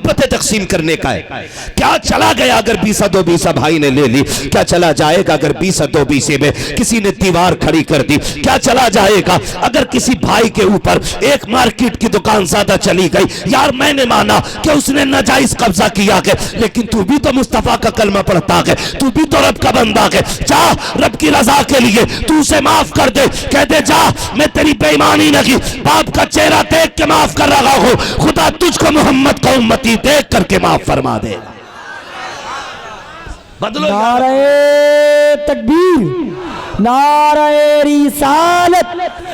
मोहब्बतें तकसीम करने का है। क्या चला गया अगर बीसा दो बीसा भाई ने ले ली? क्या चला जाएगा अगर बीसा दो बीसे में किसी ने दीवार खड़ी कर दी? क्या चला जाएगा अगर किसी भाई के ऊपर एक मार्केट की दुकान ज्यादा चली गई? यार मैंने माना कि उसने नाजायज कब्जा किया है, लेकिन तू भी तो मुस्तफा का कलमा पढ़ता है, तू भी तो रब का बंदा है। जा रब की रजा के लिए तू उसे माफ कर दे, कह दे जा मैं तेरी बेईमानी नहीं, बाप का चेहरा देख के माफ कर रहा हूं, खुदा तुझको मोहम्मद को उम्मती देख करके माफ फरमा दे। बदलो नारे तकबीर, नारे रिसालत,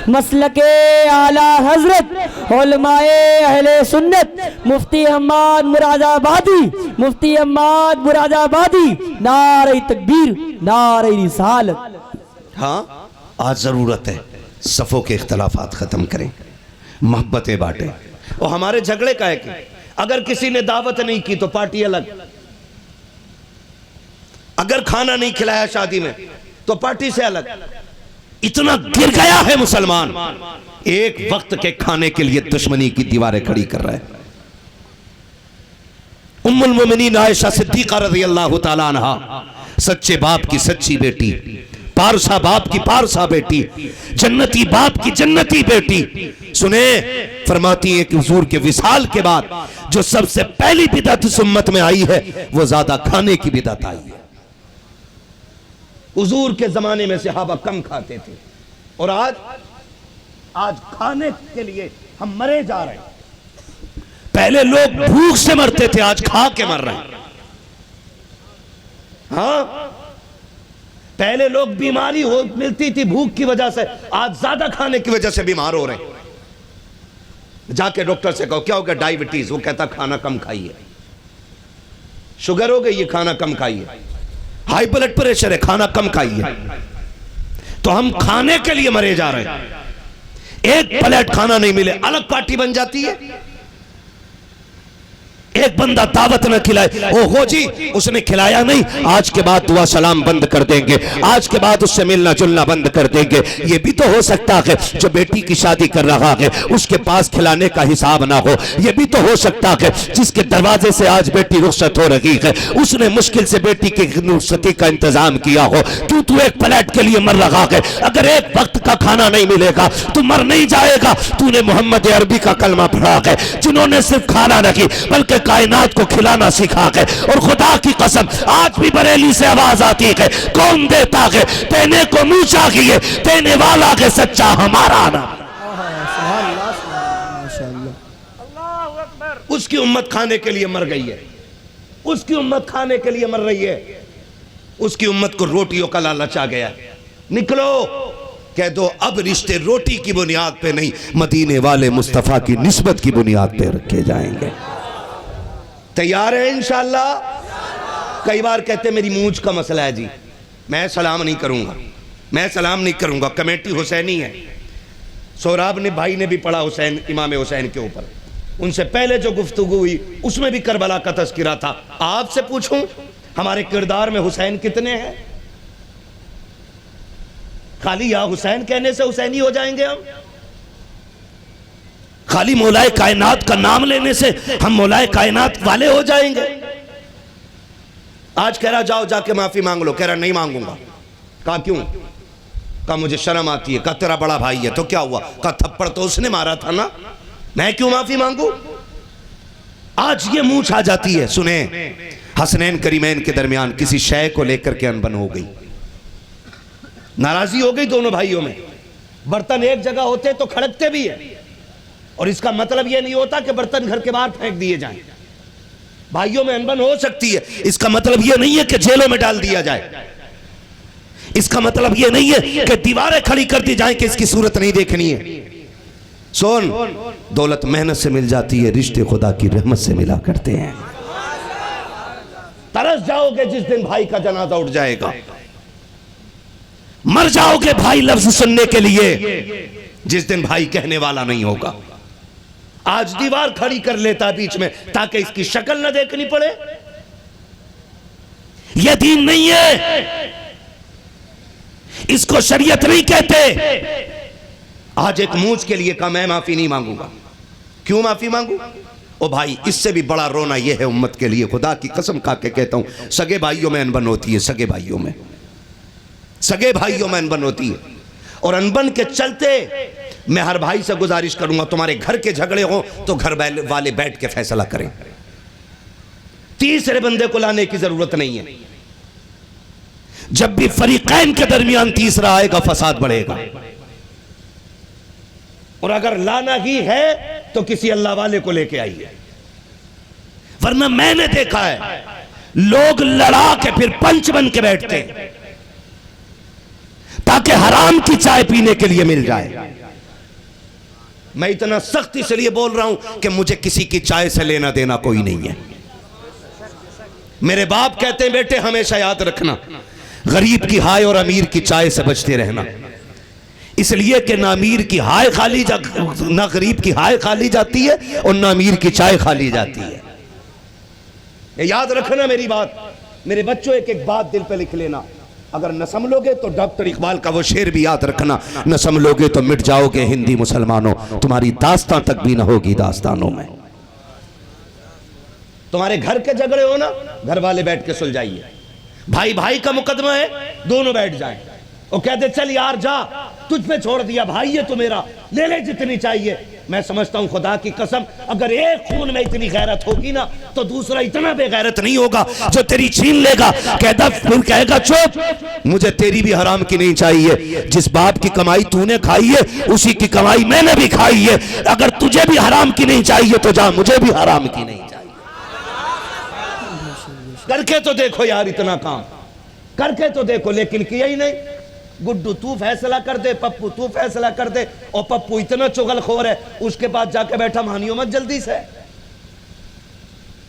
मसलके आला हजरत उलमाए अहले सुन्नत मुफ्ती अहमद मुरादाबादी, मुफ्ती अहमद मुरादाबादी, नारे तकबीर, नारे रिसालत। हाँ, आज जरूरत है सफों के इख्तलाफात खत्म करें, मोहब्बतें बांटें। और हमारे झगड़े का है कि अगर किसी ने दावत नहीं की तो पार्टी अलग, अगर खाना नहीं खिलाया शादी में तो पार्टी से अलग। इतना गिर गया है मुसलमान, एक वक्त के खाने के लिए दुश्मनी की दीवारें खड़ी कर रहा है। उम्मुल मोमिनीन आयशा सिद्दीका रज़ी अल्लाह तआला अन्हा, सच्चे बाप की सच्ची बेटी, पारसा बाप की पारसा बेटी, जन्नती बाप की जन्नती बेटी, सुने फरमाती है कि हुजूर के विसाल के बाद जो सबसे पहली बिदअत इस उम्मत में आई है वो ज्यादा खाने की बिदअत आई है। हुजूर के जमाने में सहाबा कम खाते थे और आज खाने के लिए हम मरे जा रहे हैं। पहले लोग भूख से मरते थे, आज खा के मर रहे हैं। हाँ, पहले लोग बीमारी हो मिलती थी भूख की वजह से, आज ज्यादा खाने की वजह से बीमार हो रहे हैं। जाके डॉक्टर से कहो क्या हो गया, डायबिटीज, वो कहता खाना कम खाइए। शुगर हो गई, ये खाना कम खाइए। हाई ब्लड प्रेशर है, खाना कम खाइए। तो हम खाने के लिए मरे जा रहे हैं। एक प्लेट खाना नहीं मिले अलग पार्टी बन जाती है। एक बंदा दावत न खिलाए, ओहो जी उसने खिलाया नहीं, आज के बाद दुआ सलाम बंद कर देंगे, आज के बाद उससे मिलना जुलना बंद कर देंगे। ये भी तो हो सकता है जो बेटी की शादी कर रहा है उसके पास खिलाने का हिसाब ना हो। ये भी तो हो सकता है जिसके दरवाजे से आज बेटी रुखसत हो रही है उसने मुश्किल से बेटी की रुखसती का इंतजाम किया हो। क्यों तू एक प्लेट के लिए मर रहा है? अगर एक वक्त का खाना नहीं मिलेगा तो मर नहीं जाएगा। तूने मोहम्मद अरबी का कलमा पढ़ा है जिन्होंने सिर्फ खाना नहीं बल्कि कायनात को खिलाना सीखा है। और खुदा की कसम आज भी बरेली से आवाज आती है, कौन देता है देने को मुंह चाहिए, देने वाला है सच्चा हमारा नाम। उसकी उम्मत खाने के लिए मर गई है, उसकी उम्मत खाने के लिए मर रही है, उसकी उम्मत को रोटियों का लालच आ गया। निकलो कह दो अब रिश्ते रोटी की बुनियाद पे नहीं मदीने वाले मुस्तफा की निस्बत की बुनियाद पे रखे जाएंगे। तैयार है इंशाअल्लाह? कई बार कहते मेरी मूंछ का मसला है जी, मैं सलाम नहीं करूंगा, मैं सलाम नहीं करूंगा। कमेटी हुसैनी है, सोहराब ने भाई ने भी पढ़ा हुसैन इमाम हुसैन के ऊपर, उनसे पहले जो गुफ्तगू हुई उसमें भी करबला का तज़किरा था। आपसे पूछूं हमारे किरदार में हुसैन कितने हैं? खाली या हुसैन कहने से हुसैनी हो जाएंगे हम? खाली मौलाए कायनात का नाम लेने से हम मौलाए कायनात वाले हो जाएंगे? आज कह रहा जाओ जाके माफी मांग लो, कह रहा नहीं मांगूंगा। कहा क्यों? कहा मुझे शर्म आती है। कहा तेरा बड़ा भाई है तो क्या हुआ? कहा थप्पड़ तो उसने मारा था ना, मैं क्यों माफी मांगू? आज ये मूंछ आ जाती है। सुने हसनैन करीमैन के दरमियान किसी शय को लेकर के अनबन हो गई, नाराजगी हो गई दोनों भाइयों में। बर्तन एक जगह होते तो खड़कते भी है, और इसका मतलब यह नहीं होता कि बर्तन घर के बाहर फेंक दिए जाएं। भाइयों में अनबन हो सकती है, इसका मतलब यह नहीं है कि जेलों में डाल दिया जाए, इसका मतलब यह नहीं है कि दीवारें खड़ी कर दी जाए कि इसकी सूरत नहीं देखनी है। सुन, दौलत मेहनत से मिल जाती है, रिश्ते खुदा की रहमत से मिला करते हैं। तरस जाओगे जिस दिन भाई का जनाजा उठ जाएगा, मर जाओगे भाई लफ्ज सुनने के लिए जिस दिन भाई कहने वाला नहीं होगा। आज दीवार खड़ी कर लेता है बीच में ताकि इसकी शक्ल न देखनी पड़े। यह दीन नहीं है, इसको शरीयत नहीं कहते। आज एक मूंछ के लिए कहा मैं माफी नहीं मांगूंगा। क्यों माफी मांगू? ओ भाई, इससे भी बड़ा रोना यह है उम्मत के लिए, खुदा की कसम खा के कहता हूं, सगे भाइयों में अनबन होती है, सगे भाइयों में अनबन होती है। और अनबन के चलते मैं हर भाई से गुजारिश करूंगा, तुम्हारे घर के झगड़े हो तो घर वाले बैठ के फैसला करें, तीसरे बंदे को लाने की जरूरत नहीं है। जब भी फरीकैन के दरमियान तीसरा आएगा फसाद बढ़ेगा। और अगर लाना ही है तो किसी अल्लाह वाले को लेके आइए, वरना मैंने देखा है लोग लड़ा के फिर पंच बन के बैठते हैं ताकि हराम की चाय पीने के लिए मिल जाए। मैं इतना सख्त इसलिए बोल रहा हूं कि मुझे किसी की चाय से लेना देना कोई नहीं है। मेरे बाप कहते हैं बेटे हमेशा याद रखना, गरीब की हाय और अमीर की चाय से बचते रहना, इसलिए कि ना अमीर की हाय खाली ना गरीब की हाय खाली जाती है और ना अमीर की चाय खाली जाती है। ये याद रखना मेरी बात। मेरे बच्चों एक एक बात दिल पे लिख लेना, अगर न समझोगे तो डॉक्टर इकबाल का वो शेर भी याद रखना, न समझोगे तो मिट जाओगे हिंदी मुसलमानों, तुम्हारी दास्तां तक भी न होगी दास्तानों में। तुम्हारे घर के झगड़े हो ना, घर वाले बैठ के सुलझाइए। भाई भाई का मुकदमा है, दोनों बैठ जाएं और कहते चल यार जा, तुझ पे छोड़ दिया भाई, ये तो मेरा, ले ले जितनी चाहिए। मैं समझता हूं खुदा की कसम, अगर एक खून में इतनी गैरत होगी ना तो दूसरा इतना बेगैरत नहीं होगा जो तेरी छीन लेगा। कहता फिर कहेगा चुप, मुझे तेरी भी हराम की नहीं चाहिए, जिस बाप की कमाई तूने खाई है उसी की कमाई मैंने भी खाई है। अगर तुझे भी हराम की नहीं चाहिए तो जा, मुझे भी हराम की नहीं चाहिए। करके तो देखो यार, इतना काम करके तो देखो, लेकिन किया ही नहीं। गुड्डू तू फैसला कर दे, पप्पू तू फैसला कर दे, और पप्पू इतना चुगलखोर है उसके पास जाके बैठा, मानियो मत जल्दी से,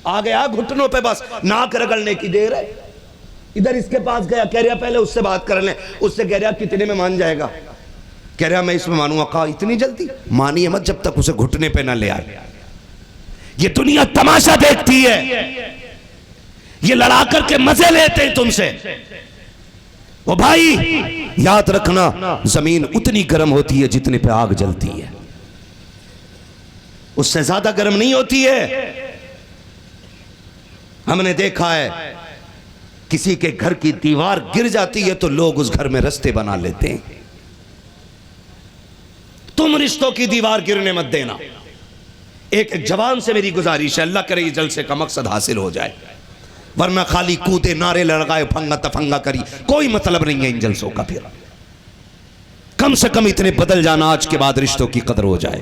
आ गया घुटनों पे, बस नाक रगड़ने की देर है। इधर इसके पास गया, कह रहा पहले उससे बात कर ले, उससे कह रहा कितने में मान जाएगा, कह रहा मैं इसमें मानूंगा। कहा इतनी जल्दी, मानिए मत जब तक उसे घुटने पे ना ले आए। ये दुनिया तमाशा देखती है, ये लड़ा करके मजे लेते हैं तुमसे। ओ भाई याद रखना, जमीन उतनी गर्म होती है जितने पे आग जलती है, उससे ज्यादा गर्म नहीं होती है। हमने देखा है किसी के घर की दीवार गिर जाती है तो लोग उस घर में रास्ते बना लेते हैं। तुम रिश्तों की दीवार गिरने मत देना। एक जवान से मेरी गुजारिश है, अल्लाह करे इस जलसे का मकसद हासिल हो जाए, वरना खाली कूदे नारे लगाए फंगा तफंगा करी कोई मतलब नहीं है इन जलसों का। फिर कम से कम इतने बदल जाना आज के बाद रिश्तों की कदर हो जाए।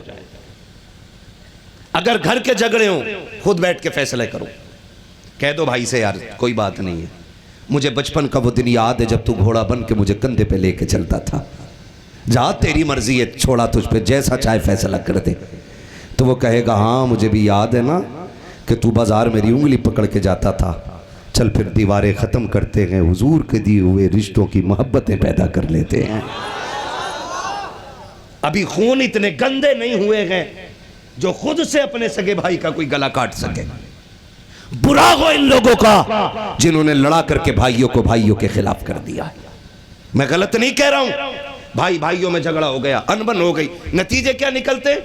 अगर घर के झगड़े हो खुद बैठ के फैसले करो, कह दो भाई से यार कोई बात नहीं है, मुझे बचपन का वो दिन याद है जब तू घोड़ा बन के मुझे कंधे पे लेके चलता था, जा तेरी मर्जी है, छोड़ा तुझ पे, जैसा चाहे फैसला कर दे। तो वो कहेगा हाँ मुझे भी याद है ना कि तू बाजार मेरी उंगली पकड़ के जाता था, चल फिर दीवारें ख़त्म करते हैं, हुजूर के दिए हुए रिश्तों की मोहब्बतें पैदा कर लेते हैं। अभी खून इतने गंदे नहीं हुए हैं जो खुद से अपने सगे भाई का कोई गला काट सके। बुरा हो इन लोगों का जिन्होंने लड़ा करके भाइयों को भाइयों के खिलाफ कर दिया। मैं गलत नहीं कह रहा हूं, भाई भाइयों में झगड़ा हो गया, अनबन हो गई, नतीजे क्या निकलते?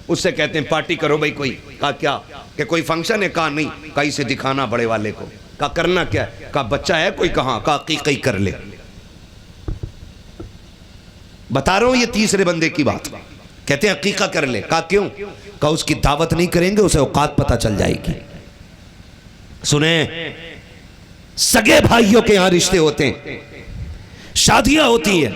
उससे कहते हैं पार्टी करो भाई कोई। कहा क्या कि कोई फंक्शन है? कहा नहीं। कहा इसे दिखाना बड़े वाले को। कहा करना क्या है? कहा बच्चा है कोई। कहा अकीक़ा कर ले। बता रहा हूं ये तीसरे बंदे की बात। कहते हैं अकीक़ा कर ले। कहा क्यों? कहा उसकी दावत नहीं करेंगे, उसे औकात पता चल जाएगी। सुने, सगे भाइयों के यहां रिश्ते होते हैं, शादियां होती हैं,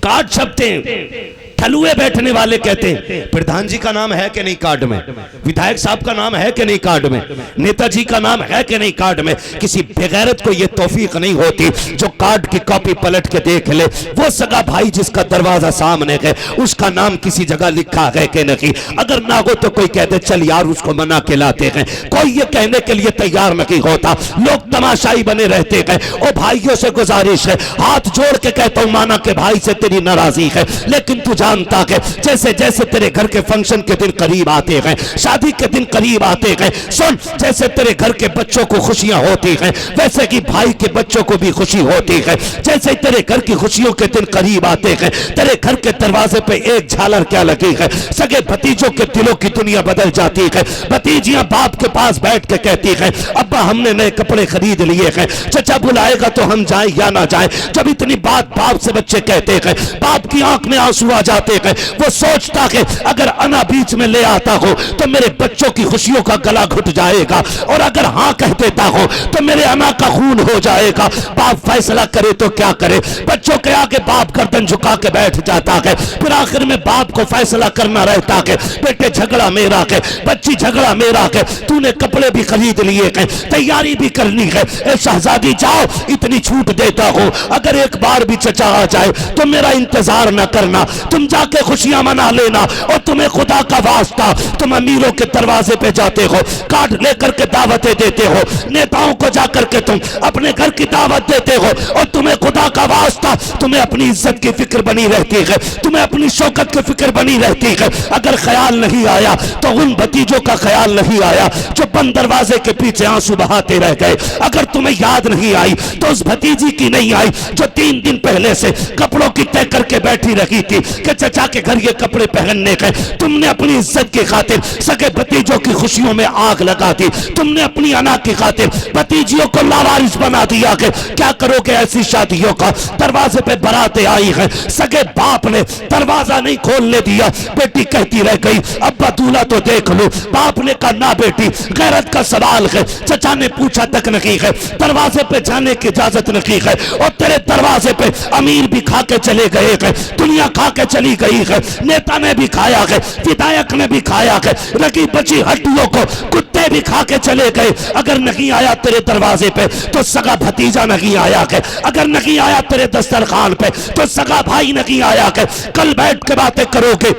कार्ड छपते हैं, ठलुए बैठने वाले कहते हैं प्रधान जी का नाम है कि नहीं कार्ड में, विधायक साहब का नाम है कि नहीं कार्ड में, नेताजी का नाम है कि नहीं कार्ड में। किसी बेगैरत को यह तौफीक नहीं होती जो कार्ड की कॉपी पलट के देख ले वो सगा भाई जिसका दरवाजा सामने है उसका नाम किसी जगह लिखा है कि नहीं। अगर ना हो तो कोई कहते चल यार उसको मना के लाते हैं, कोई ये कहने के लिए तैयार नहीं होता, लोग तमाशाई बने रहते हैं। ओ भाइयों से गुजारिश है, हाथ जोड़ के कहता हूं माना के भाई से तेरी नाराजगी है, लेकिन तू जा जानता कि जैसे जैसे तेरे घर के फंक्शन के दिन करीब आते हैं, शादी के दिन करीब आते हैं, सुन, जैसे तेरे घर के बच्चों को खुशियां होती हैं वैसे कि भाई के बच्चों को भी खुशी होती है। जैसे तेरे घर की खुशियों के दिन करीब आते हैं, तेरे घर के दरवाजे पे एक झालर क्या लगी है, सगे भतीजों के दिलों की दुनिया बदल जाती है। भतीजियां बाप के पास बैठ के कहती है, अब्बा हमने नए कपड़े खरीद लिए हैं, चचा बुलाएगा तो हम जाए या ना जाए। जब इतनी बात बाप से बच्चे कहते हैं, बाप की आंख में आंसू आ जाते हैं। वो सोचता है अगर अना बीच में ले आता हो तो मेरे बच्चों की खुशियों का गला घुट जाएगा, और अगर हाँ कह देता हो तो मेरे अना का खून हो जाएगा। बाप फैसला करे तो क्या करे, बच्चों के आगे बाप गर्दन झुका के बैठ जाता है। फिर आखिर में बाप को फैसला करना रहता है, बेटे झगड़ा मेरा है, बच्ची झगड़ा मेरा है, तूने कपड़े भी खरीद लिए हैं, तैयारी भी करनी है, ए शहजादी जाओ, इतनी छूट देता हो, अगर एक बार भी चचा आ जाए तो मेरा इंतजार न करना, तुम जाके खुशियां मना लेना। और तुम्हें खुदा का वास्ता, तुम अमीरों के दरवाजे पे जाते हो, कार्ड लेकर के दावतें देते हो, नेताओं को जाकर के तुम अपने घर की दावत देते हो, और तुम्हें खुदा का वास्ता, तुम्हें अपनी इज्जत की फिक्र बनी रहती है, तुम्हें अपनी शौकत की फिक्र बनी रहती है। अगर ख्याल नहीं आया तो उन भतीजों का ख्याल नहीं आया जो बंद दरवाजे के पीछे आंसू बहाते रह गए। अगर तुम्हें याद नहीं आई तो उस भतीजी की नहीं आई जो 3 दिन पहले से कपड़ों की तय करके बैठी रही थी कि चचा के घर ये कपड़े पहनने के। तुमने अपनी इज्जत की खातिर सगे भतीजों की खुशियों में आग लगा दी, तुमने अपनी अना की खातिर भतीजियों को लावारिस बना दिया। कि क्या करोगे ऐसी शादियों का, दरवाजे पे बरातें आई हैं, सगे बाप ने दरवाजा नहीं खोलने दिया, बेटी कहती रह गई अब्बा दूल्हा तो देख लो। बाप ने कहा ना बेटी, गैरत का सवाल है। चचा ने पूछा तक नहीं है, दरवाजे पे जाने की इजाजत नहीं है, और तेरे दरवाजे पे अमीर भी खा के चले गए हैं, दुनिया खा के चली गई है, नेता ने भी खाया है, विधायक ने भी खाया है, रगी बची हड्डियों को कुत्ते भी खा के चले गए। अगर नहीं आया तेरे दरवाजे पे तो सगा भतीजा नहीं आया है, अगर नहीं आया तेरे दस्तरखान पे तो सगा भाई नहीं आया है। कल बैठ के बातें करोगे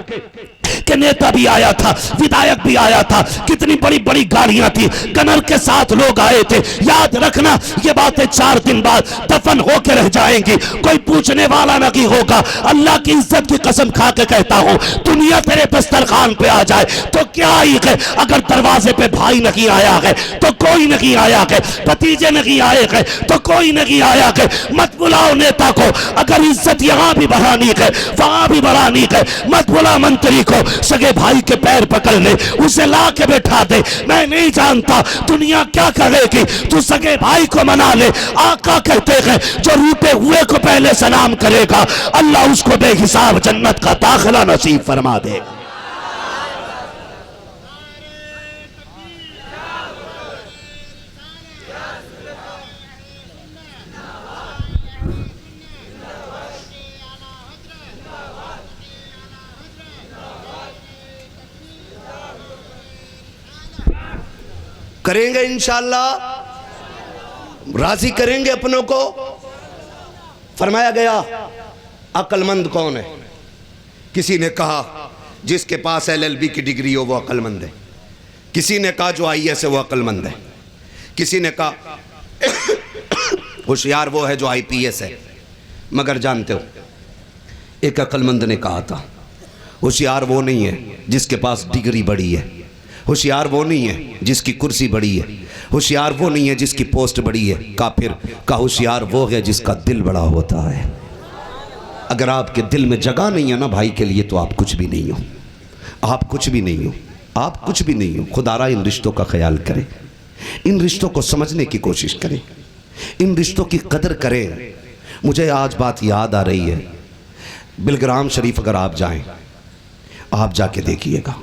कि नेता भी आया था, विधायक भी आया था, कितनी बड़ी बड़ी गाड़ियां थी, गनर के साथ लोग आए थे। याद रखना ये बातें 4 दिन बाद दफन होकर रह जाएंगी, कोई पूछने वाला नहीं होगा। अल्लाह की इज्जत की कसम खा के कहता हूं, दुनिया तेरे दस्तरखान पे आ जाए तो क्या ही है, अगर दरवाजे पे भाई नहीं आया है तो कोई नहीं आया है, भतीजे नहीं आए हैं तो कोई नहीं आया है। मत बुलाओ नेता को, अगर इज्जत यहां भी बढ़ानी है वहां भी बढ़ानी है। मत बुला मंत्री को, सगे भाई के पैर पकड़ ले, उसे ला के बैठा दे। मैं नहीं जानता दुनिया क्या करेगी, तू सगे भाई को मना ले। आका कहते हैं जो रूठे हुए को पहले सलाम करेगा अल्लाह उसको बेहिसाब जन्नत का दाखिला नसीब फरमा देगा। करेंगे इंशाअल्लाह, राजी करेंगे अपनों को। फरमाया गया अक्लमंद कौन है, किसी ने कहा जिसके पास LLB की डिग्री हो वो अक्लमंद है, किसी ने कहा जो IAS है वो अक्लमंद है, किसी ने कहा होशियार वो है जो IPS है। मगर जानते हो एक अक्लमंद ने कहा था होशियार वो नहीं है जिसके पास डिग्री बड़ी है, होशियार वो नहीं है जिसकी कुर्सी बड़ी है, होशियार वो नहीं है जिसकी पोस्ट बड़ी है। काफिर का होशियार वो है जिसका दिल बड़ा होता है। अगर आपके दिल में जगह नहीं है ना भाई के लिए तो आप कुछ भी नहीं हो, आप कुछ भी नहीं हो, आप कुछ भी नहीं हो। खुदारा इन रिश्तों का ख्याल करें, इन रिश्तों को समझने की कोशिश करें, इन रिश्तों की कदर करें। मुझे आज बात याद आ रही है, बिलग्राम शरीफ अगर आप जाएं, आप जाके देखिएगा।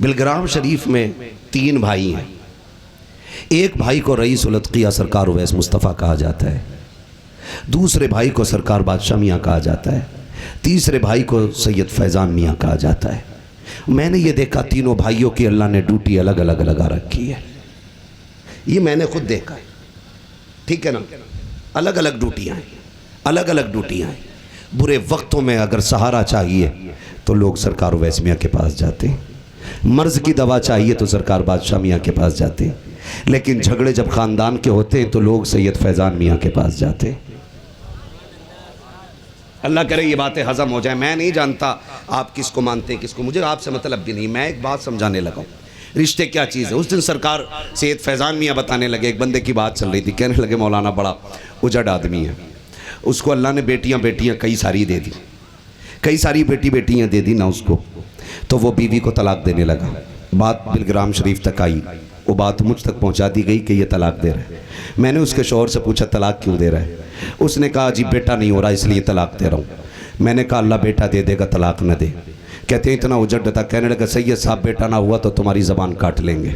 बिलग्राम शरीफ में 3 भाई हैं। एक भाई को रईस उल अत्किया सरकार उवैस मुस्तफ़ा कहा जाता है, दूसरे भाई को सरकार बादशाह मियाँ कहा जाता है, तीसरे भाई को सैयद फैज़ान मियाँ कहा जाता है। मैंने ये देखा तीनों भाइयों की अल्लाह ने ड्यूटी अलग अलग लगा रखी है। ये मैंने खुद देखा है, ठीक है ना, अलग अलग ड्यूटियाँ हैं, अलग अलग ड्यूटियाँ हैं। बुरे वक्तों में अगर सहारा चाहिए तो लोग सरकार उवैस मियाँ के पास जाते हैं, मर्ज की दवा चाहिए तो सरकार बादशाह मियाँ के पास जाते हैं, लेकिन झगड़े जब ख़ानदान के होते हैं तो लोग सैयद फैज़ान मियाँ के पास जाते हैं। अल्लाह करे ये बातें हजम हो जाए। मैं नहीं जानता आप किसको मानते हैं किसको, मुझे आपसे मतलब भी नहीं। मैं एक बात समझाने लगा, रिश्ते क्या चीज़ है। उस दिन सरकार सैयद फैज़ान मियाँ बताने लगे, एक बंदे की बात चल रही थी, कहने लगे मौलाना बड़ा उजड़ आदमी है, उसको अल्लाह ने बेटियाँ कई सारी दे दी, कई सारी बेटियाँ दे दी ना उसको, तो वो बीवी को तलाक देने लगा। बात बिलग्राम शरीफ तक आई, वो बात मुझ तक पहुंचा दी गई कि ये तलाक दे रहा है। मैंने उसके शौहर से पूछा तलाक क्यों दे रहा है, उसने कहा जी बेटा नहीं हो रहा इसलिए तलाक दे रहा हूँ। मैंने कहा अल्लाह बेटा दे देगा तलाक न दे। कहते हैं इतना उजड़ था, कहने लगा सैयद साहब बेटा ना हुआ तो तुम्हारी ज़बान काट लेंगे।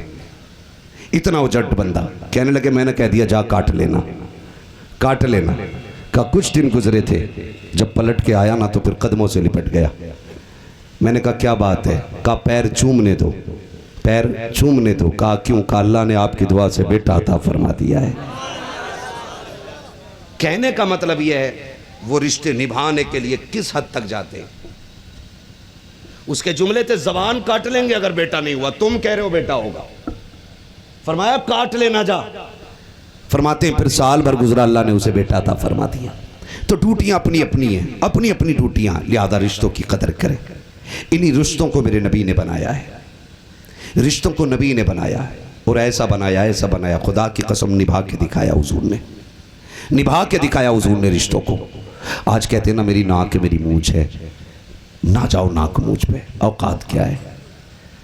इतना उजड़ बंदा, कहने लगे मैंने कह दिया जा काट लेना, काट लेना। का कुछ दिन गुजरे थे, जब पलट के आया ना तो फिर कदमों से लिपट गया। मैंने कहा क्या बात है, कहा पैर चूमने दो, पैर चूमने दो। कहा क्यों, कहा अल्लाह ने आपकी दुआ से बेटा अता फरमा दिया है। कहने का मतलब यह है वो रिश्ते निभाने के लिए किस हद तक जाते हैं। उसके जुमले थे जबान काट लेंगे अगर बेटा नहीं हुआ, तुम कह रहे हो बेटा होगा, फरमाया काट लेना जा। फरमाते हैं फिर साल भर गुजरा, अल्लाह ने उसे बेटा अता फरमा दिया। तो ड्यूटियां अपनी अपनी हैं, अपनी अपनी ड्यूटियां, लिहाजा रिश्तों की कदर करें। इन्हीं रिश्तों को मेरे नबी ने बनाया है, रिश्तों को नबी ने बनाया है, और ऐसा बनाया ऐसा बनाया, खुदा की कसम निभा के दिखाया हुजूर ने, निभा के दिखाया हुजूर ने रिश्तों को। आज कहते हैं ना मेरी नाक मेरी मूंछ है, ना जाओ नाक मूंछ पे। औकात क्या है,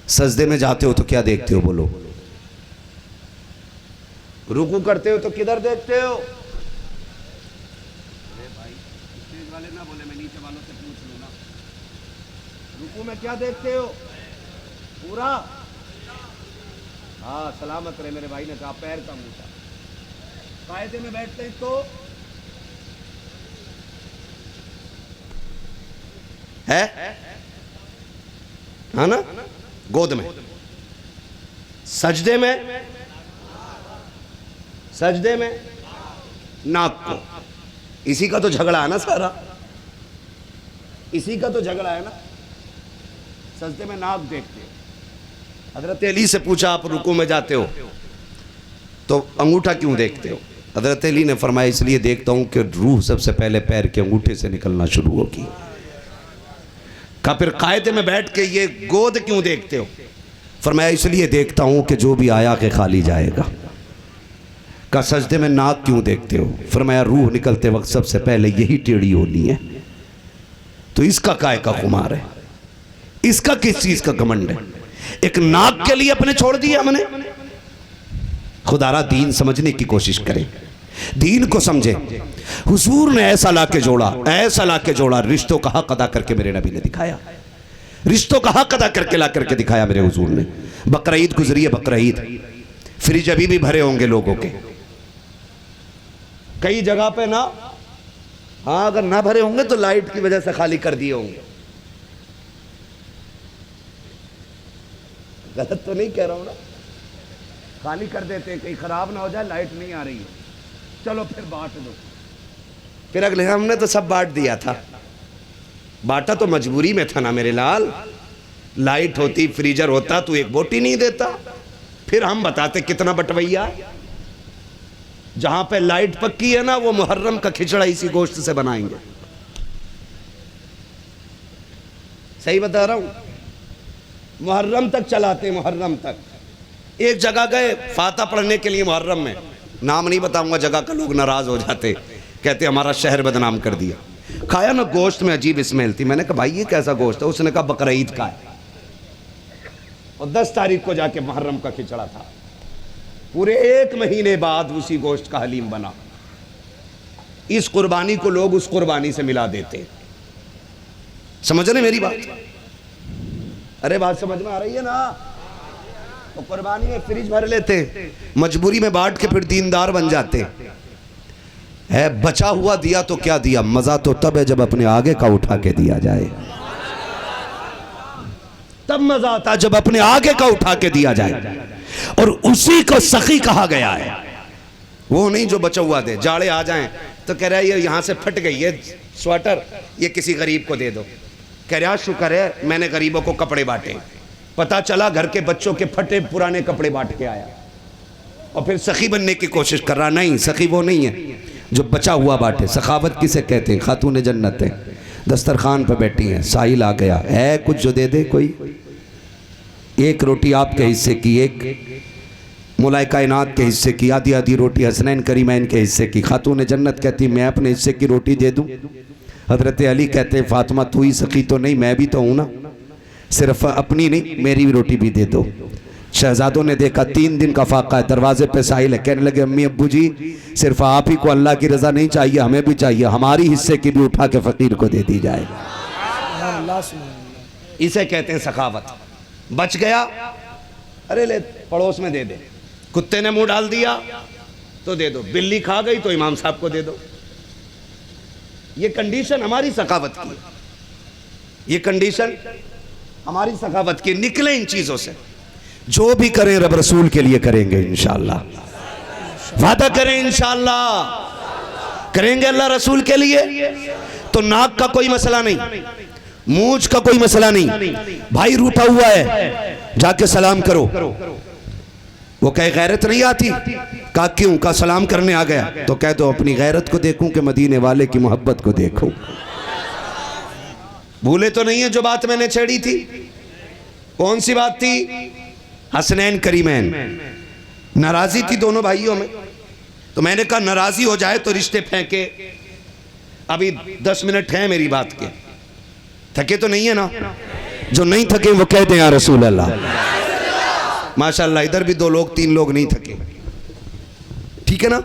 सजदे में जाते हो तो क्या देखते हो, बोलो। रुकू करते हो तो किधर देखते हो। भाई स्टेज वाले ना बोले, मैं नीचे वालों से पूछ लूँ ना। रुकू में क्या देखते हो, पूरा। हाँ सलामत रहे, मेरे भाई ने कहा पैर का मूसा। कायदे में बैठते हैं तो है हाँ ना, गोद में। सजदे में, सजदे में नाक को। इसी का तो झगड़ा है ना सारा, इसी का तो झगड़ा है ना। सजदे में नाक देखते हो। हजरत अली से पूछा आप रुकू में जाते हो तो अंगूठा क्यों देखते हो। हजरत अली ने फरमाया इसलिए देखता हूं कि रूह सबसे पहले पैर के अंगूठे से निकलना शुरू होगी। कहा फिर कायदे में बैठ के ये गोद क्यों देखते हो। फरमाया इसलिए देखता हूं कि जो भी आया के खाली जाएगा। का सजदे में नाक क्यों देखते हो। फरमाया रूह निकलते वक्त सबसे पहले यही टेढ़ी होनी है। तो इसका काय का खुमार है, इसका किस चीज का घमंड है। एक नाक के लिए अपने छोड़ दिया हमने। खुदारा दीन समझने की कोशिश करें, दीन को समझे। हुजूर ने ऐसा लाके जोड़ा, ऐसा लाके जोड़ा, रिश्तों का हक अदा करके मेरे नबी ने दिखाया, रिश्तों का हक अदा करके ला करके दिखाया मेरे हुजूर ने। बकरीद गुजरी है, बकरीद फ्रिज अभी भी भरे होंगे लोगों के, कई जगह पे ना। हाँ अगर ना भरे होंगे तो लाइट की वजह से खाली कर दिए होंगे। गलत तो नहीं कह रहा हूं ना, खाली कर देते हैं, कहीं खराब ना हो जाए, लाइट नहीं आ रही है, चलो फिर बांट दो। फिर अगले हमने तो सब बांट दिया था, बांटा तो मजबूरी में था ना मेरे लाल। लाइट होती, फ्रीजर होता, तू एक बोटी नहीं देता। फिर हम बताते कितना बटवैया। जहां पे लाइट पक्की है ना, वो मुहर्रम का खिचड़ा इसी गोश्त से बनाएंगे। सही बता रहा हूं, मुहर्रम तक चलाते, मुहर्रम तक। एक जगह गए फाता पढ़ने के लिए मुहर्रम में, नाम नहीं बताऊंगा जगह का, लोग नाराज हो जाते, कहते हमारा शहर बदनाम कर दिया। खाया ना, गोश्त में अजीब स्मेल थी। मैंने कहा भाई ये कैसा गोश्त है। उसने कहा बकरीद का है, और 10 तारीख को जाके मुहर्रम का खिचड़ा था। पूरे 1 महीने बाद उसी गोश्त का हलीम बना। इस कुर्बानी को लोग उस कुर्बानी से मिला देते। समझ रहे मेरी बात। अरे बात समझ में आ रही है ना। तो कुर्बानी में फ्रिज भर लेते, मजबूरी में बांट के फिर दीनदार बन जाते है। बचा हुआ दिया तो क्या दिया, मजा तो तब है जब अपने आगे का उठा के दिया जाए, तब मजा आता जब अपने आगे का उठा के दिया जाए। और उसी को सखी कहा गया है, वो नहीं जो बचा हुआ दे। जाड़े आ जाएं तो कह रहा है ये यहां से फट गई है स्वेटर, ये किसी गरीब को दे दो। कह रहा शुक्र है मैंने गरीबों को कपड़े बांटे। पता चला घर के बच्चों के फटे पुराने कपड़े बांट के आया, और फिर सखी बनने की कोशिश कर रहा। नहीं, सखी वो नहीं है। जो बचा हुआ बाटे। सखावत किसे कहते हैं? खातून जन्नत है, दस्तरखान पर बैठी हैं, साहिल आ गया है कुछ जो दे दे कोई। एक रोटी आपके हिस्से की, एक मौलाए कायनात के हिस्से की, आधी आधी रोटी हसनैन करीमैन के हिस्से की। खातून जन्नत कहती मैं अपने हिस्से की रोटी दे दूं। हजरत अली कहते फातिमा तू ही सखी तो नहीं, मैं भी तो हूँ ना, सिर्फ अपनी नहीं मेरी भी रोटी भी दे दो। शहजादों ने देखा 3 दिन का फाका है, दरवाजे पे साहिल है। कहने लगे अम्मी अब्बू जी सिर्फ आप ही को अल्लाह की रजा नहीं चाहिए, हमें भी चाहिए, हमारी हिस्से की भी उठा के फकीर को दे दी जाए। इसे कहते हैं सखावत। बच गया, अरे ले पड़ोस में दे दे, कुत्ते ने मुंह डाल दिया तो दे दो, बिल्ली खा गई तो इमाम साहब को दे दो। ये कंडीशन हमारी सखावत की, ये कंडीशन हमारी सखावत की। निकले इन चीजों से, जो भी करें रब रसूल के लिए करेंगे इंशाअल्लाह, वादा करें इंशाअल्लाह करेंगे अल्लाह रसूल के लिए। तो नाक का कोई मसला नहीं, मूंछ का कोई मसला नहीं। भाई रूठा हुआ है, जाके सलाम करो। वो कहे गैरत नहीं आती, कहा क्यों? का सलाम करने आ गया। तो कह दो अपनी गैरत को देखूं कि मदीने वाले की मोहब्बत को देखूं। भूले तो नहीं है जो बात मैंने छेड़ी थी? कौन सी बात थी? हसनैन करीमैन, नाराजी थी दोनों भाइयों में। तो मैंने कहा नाराजी हो जाए तो रिश्ते फेंके। अभी 10 मिनट हैं मेरी बात के, थके तो नहीं है ना? जो नहीं थके वो कह दें या रसूल अल्लाह। माशाल्लाह इधर भी 2 लोग 3 लोग नहीं थके, ठीक है ना?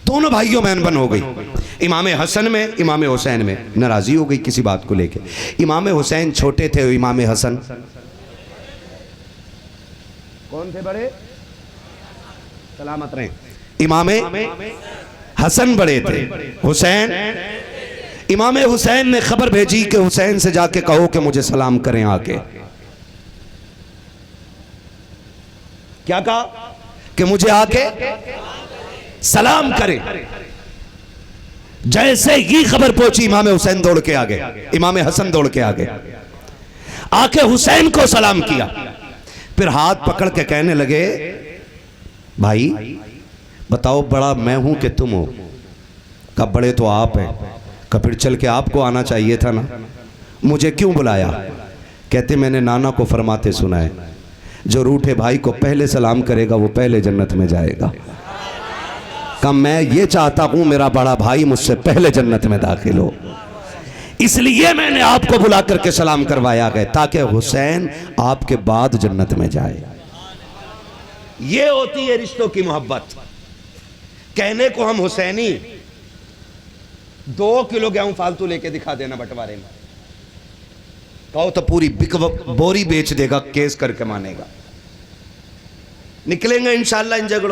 दोनों भाइयों में अनबन हो गई। इमाम हसन में, इमाम हुसैन में नाराजी हो गई किसी बात को लेके। इमाम हुसैन छोटे थे, इमाम हसन कौन थे बड़े? सलामत रहे। इमाम हसन बड़े थे, हुसैन। इमाम हुसैन ने खबर भेजी कि हुसैन से जाके कहो कि मुझे सलाम करें आके। क्या कहा? कि मुझे आके सलाम करें। जैसे ही खबर पहुंची इमाम हुसैन दौड़ के आ गए, इमाम हसन दौड़ के आ गए, आके हुसैन को सलाम किया। फिर हाथ पकड़ के कहने लगे भाई बताओ बड़ा मैं हूं कि तुम हो? कब बड़े तो आप हैं। कब फिर चल के आपको आना चाहिए था ना, मुझे क्यों बुलाया? कहते मैंने नाना को फरमाते सुना है जो रूठे भाई को पहले सलाम करेगा वो पहले जन्नत में जाएगा। कब मैं ये चाहता हूं मेरा बड़ा भाई मुझसे पहले जन्नत में दाखिल हो, इसलिए मैंने आपको बुला करके सलाम करवाया गया ताकि हुसैन आपके बाद जन्नत में जाए। ये होती है रिश्तों की मोहब्बत। कहने को हम हुसैनी, 2 किलो गेहूं फालतू लेके दिखा देना बंटवारे में, कहो तो पूरी बोरी बेच देगा, केस करके मानेगा। निकलेंगे इंशाअल्लाह इन झगड़ों